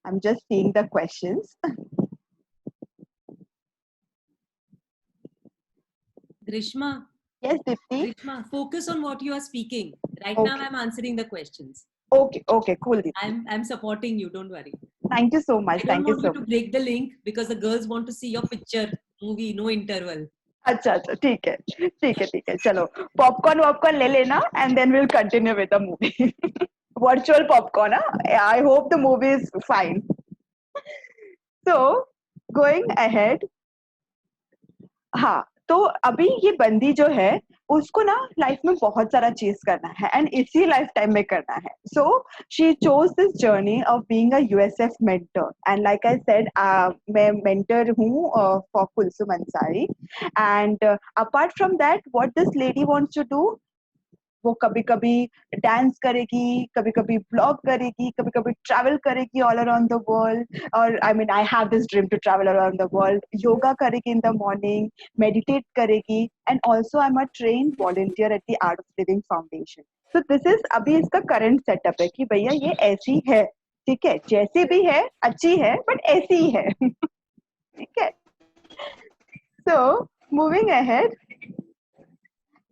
I'm just seeing the questions. Grishma, Yes, Dipti. Grishma, focus on what you are speaking. Right now, Okay. I'm answering the questions. Okay, cool, Dipti. I'm supporting you. Don't worry. Thank you so much. I don't Thank you want you so to much. break the link because the girls want to see your picture movie. No interval. अच्छा ठीक है ठीक है चलो popcorn वॉपकॉर्न ले लेना and then we'll continue with the movie. Virtual popcorn, huh? I hope the movie is fine. So going ahead, हाँ तो अभी ये बंदी जो है उसको ना लाइफ में बहुत सारा चीज करना है एंड इसी लाइफ टाइम में करना है so she chose this journey of being a USF mentor and like I said मैं मेंटर हूँ for Kulsum Ansari and apart from that what this lady wants to do वो कभी कभी डांस करेगी कभी कभी ब्लॉग करेगी कभी कभी ट्रैवल करेगी ऑल अराउंड द वर्ल्ड और I mean I have this dream to travel around the world yoga करेगी इन द मॉर्निंग मेडिटेट करेगी and also I am a train volunteer at the Art of Living Foundation so this is अभी इसका current setup है कि भैया ये ऐसी है ठीक है जैसी भी है अच्छी है बट ऐसी ही है ठीक है so moving ahead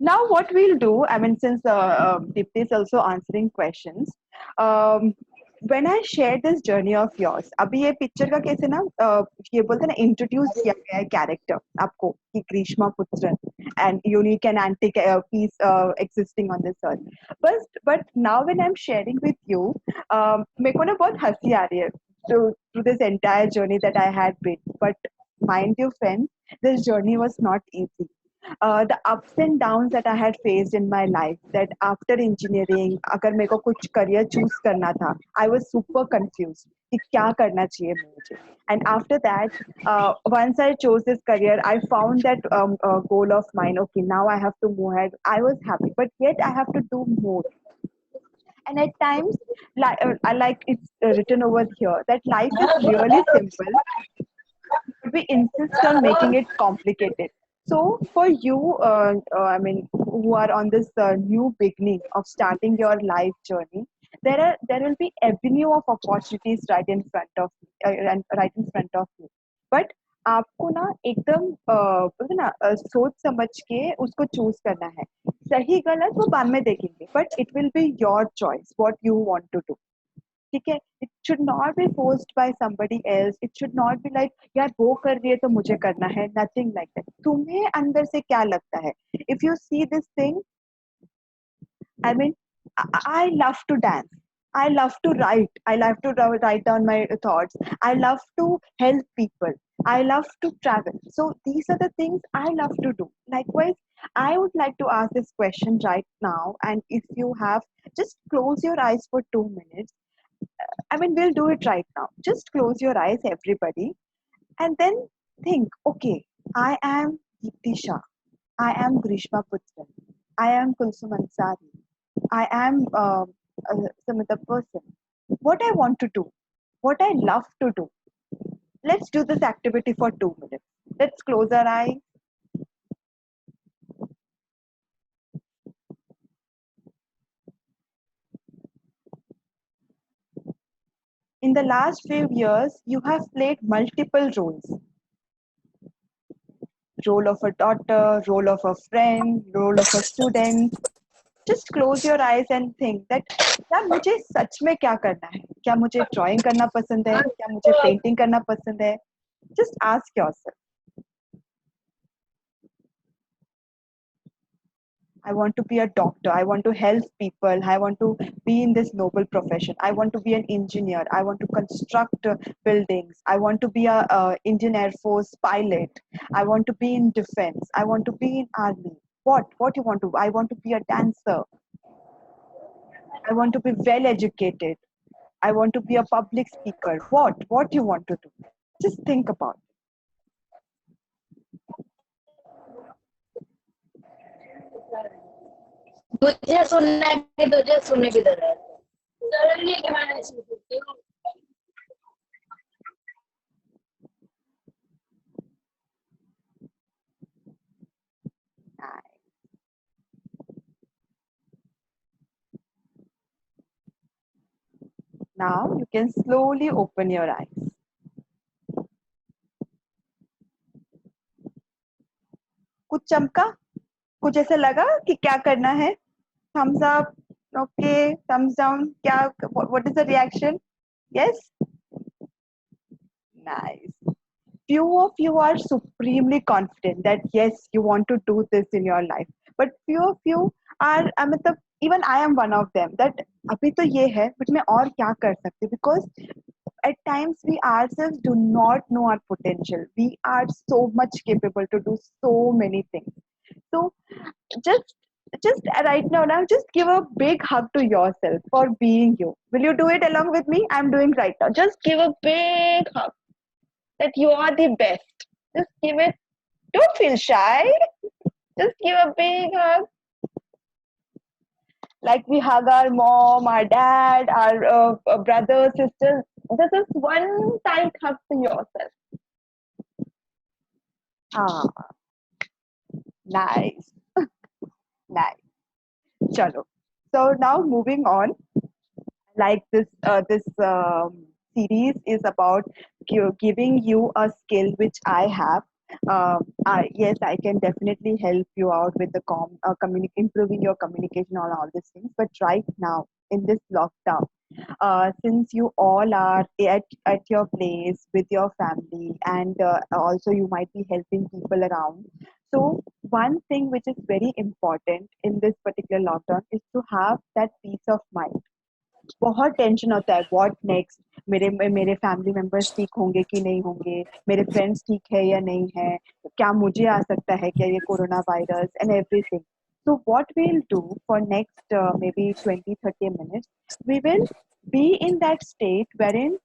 now what we'll do I mean since Dipti is also answering questions um, when I share this journey of yours अभी ये पिक्चर का कैसे ना ये बोलते हैं ना इंट्रोड्यूस किया गया है कैरेक्टर आपको कि ग्रीष्मा Putran and unique and antique piece existing on this earth but now when I'm sharing with you मेरे को ना बहुत हंसी आ रही है through this entire journey that I had been but mind you friends this journey was not easy the ups and downs that I had faced in my life that after engineering अगर मेरे को कुछ career choose करना था I was super confused कि क्या करना चाहिए मुझे and after that once I chose this career I found that goal of mine okay now I have to move ahead I was happy but yet I have to do more and at times I like it's written over here that life is really simple but we insist on making it complicated. So for you, I mean, who are on this new beginning of starting your life journey, there will be avenue of opportunities right in front of and right in front of you. But आपको ना एकदम बोलते ना सोच समझ के उसको choose करना है सही गलत वो बाद में देखेंगे but it will be your choice what you want to do ठीक है it should not be forced by somebody else it should not be like यार वो कर रही है तो मुझे करना है नथिंग लाइक दैट तुम्हें अंदर से क्या लगता है if you see this thing I mean, I love to dance. I love to write. I love to write down my thoughts. I love to help people. I love to travel. So these are the things I love to do. Likewise, I would like to ask this question right now. And if you have, just close your eyes for 2 minutes. I mean, we'll do it right now. Just close your eyes, everybody, and then think, okay, I am Deepti Shah. I am Grishma Putran. I am Kulsum Ansari. I am some other person. What I want to do, what I love to do. Let's do this activity for 2 minutes. Let's close our eyes. In the last few years, you have played multiple roles. Role of a daughter, role of a friend, role of a student. Just close your eyes and think that क्या मुझे सच में क्या करना है क्या मुझे drawing करना पसंद है क्या मुझे पेंटिंग करना पसंद है just ask yourself I want to be a doctor I want to help people I want to be in this noble profession I want to be an engineer I want to construct buildings I want to be a Indian Air Force pilot I want to be in defense I want to be in army what you want to I want to be a dancer I want to be well educated I want to be a public speaker. What you want to do? Just think about it. मुझे सुनना है कि तुझे सुनने की जरूरत है जरूरी नहीं है कि मैं नहीं सुन सकती हूँ Now you can slowly open your eyes. कुछ चमका, कुछ ऐसे लगा कि क्या करना है? Thumbs up, okay, thumbs down. क्या? What is the reaction? Yes. Nice. Few of you are supremely confident that yes, you want to do this in your life. But few of you are, मतलब even I am one of them. That अभी तो ये है, but मैं और क्या कर सकती? Because at times we ourselves do not know our potential. We are so much capable to do so many things. So just right now, just give a big hug to yourself for being you. Will you do it along with me? I'm doing right now. Just give a big hug that you are the best. Just give it. Don't feel shy. Just give a big hug. Like we hug our mom, our dad, our brothers, sisters. This is one tight hug to yourself. Ah, nice. Nice. Chalo. So now moving on, like this series is about giving you a skill which I have. Yes, I can definitely help you out with the improving your communication on all these things. But right now in this lockdown, since you all are at your place with your family, and also you might be helping people around. So one thing which is very important in this particular lockdown is to have that peace of mind. बहुत tension होता है what next, मेरे family members ठीक होंगे कि नहीं होंगे, मेरे फ्रेंड्स ठीक है या नहीं है, क्या मुझे आ सकता है क्या ये corona virus and everything. So what we'll do for next maybe 20-30 minutes, we will be in that state wherein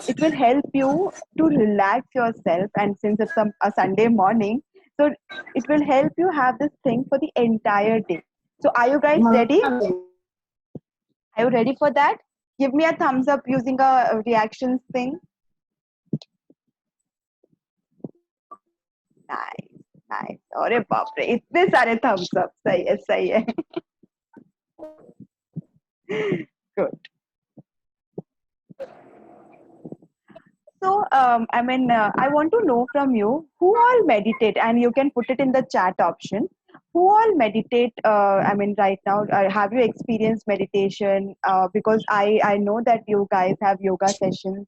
it will help you to relax yourself, and since it's a Sunday morning, so it will help you have this thing for the entire day. So are you guys ready? Are you ready for that? Give me a thumbs up using a reactions thing. Nice, nice. अरे बाप रे, इतने सारे thumbs up. सही है, सही है. Good. So, I want to know from you who all meditate, and you can put it in the chat option. Who all meditate? Right now, have you experienced meditation? Because I know that you guys have yoga sessions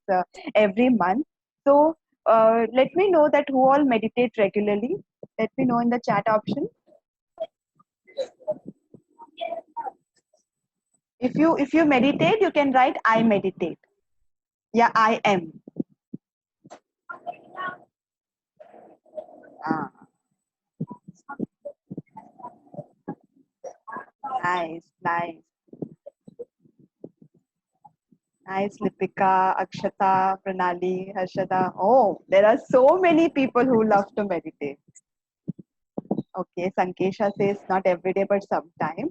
every month. So, let me know that who all meditate regularly. Let me know in the chat option. If you meditate, you can write I meditate. Yeah, I am. Ah. Nice, nice. Nice, Lipika, Akshata, Pranali, Harshada. Oh, there are so many people who love to meditate. Okay, Sankesha says not every day, but sometime.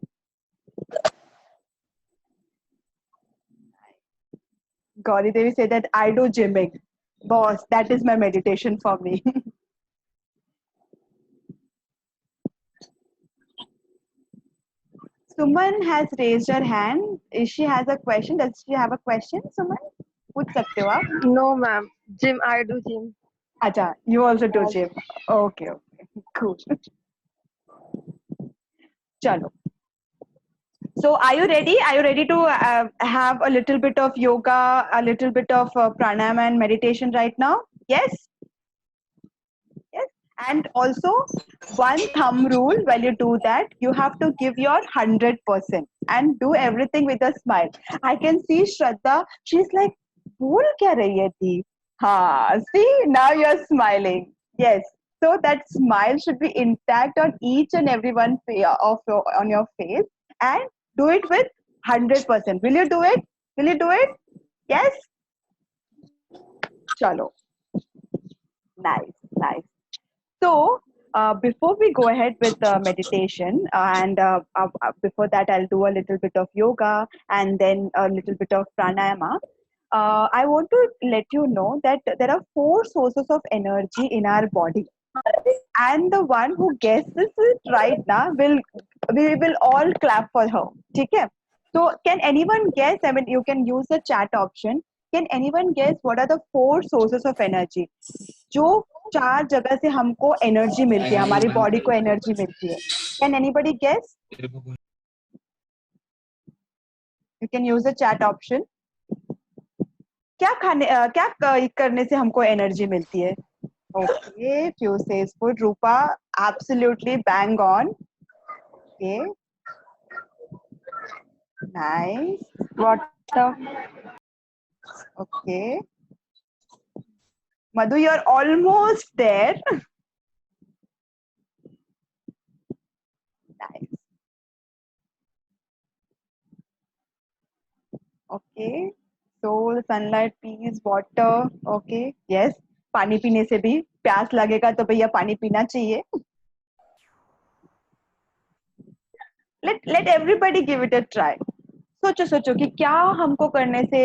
Gauri Devi said that I do gymming. Boss, that is my meditation for me. Suman has raised her hand. If she has a question, does she have a question, Suman? पूछ सकते हो आप? No, ma'am. Gym, I do gym. Acha, you also do gym. Okay, okay, cool. Chalo. So, are you ready? Are you ready to have a little bit of yoga, a little bit of pranayama and meditation right now? Yes? Yes. And also, one thumb rule while you do that, you have to give your 100% and do everything with a smile. I can see Shraddha, she's like, बोल क्या रही है थी? हाँ, see, now you're smiling. Yes. So that smile should be intact on each and every one on your face, and do it with 100%. Will you do it? Will you do it? Yes? Chalo. Nice, nice. So, before we go ahead with meditation, and before that, I'll do a little bit of yoga and then a little bit of pranayama. I want to let you know that there are 4 sources of energy in our body. And the one who guesses it right now we will all clap for her. ठीक है? So can anyone guess? I mean, you can use the chat option. Can anyone guess what are the 4 sources of energy? जो 4 जगह से हमको energy मिलती है, हमारी body को एनर्जी मिलती है. Can anybody guess? You can use the chat option. क्या करने से हमको एनर्जी मिलती है? Okay, few says food. Rupa, absolutely bang on. Okay. Nice. Water. Okay. Madhu, you're almost there. Nice. Okay. So sunlight, peace, water. Okay. Yes. पानी पीने से भी प्यास लगेगा तो भैया पानी पीना चाहिए. Let everybody give it a try. सोचो कि क्या हमको करने से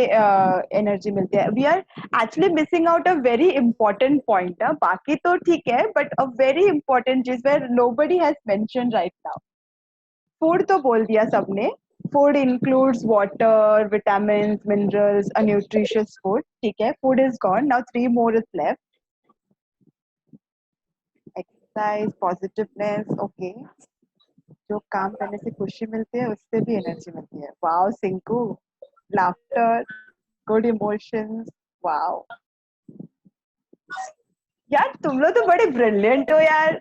एनर्जी मिलती है. We are actually missing out a very important point. बाकी तो ठीक है, बट अ वेरी इंपॉर्टेंट चीज where nobody has mention right now. Food तो बोल दिया सबने. Food includes water, vitamins, minerals, a nutritious food. ठीक है, food is gone. Now 3 more is left. Exercise, positiveness. Okay. जो काम करने से खुशी मिलती है उससे भी एनर्जी मिलती है. Wow Sinku. Laughter, good emotions. Wow यार, तुम लोग तो बड़े ब्रिलियंट हो यार.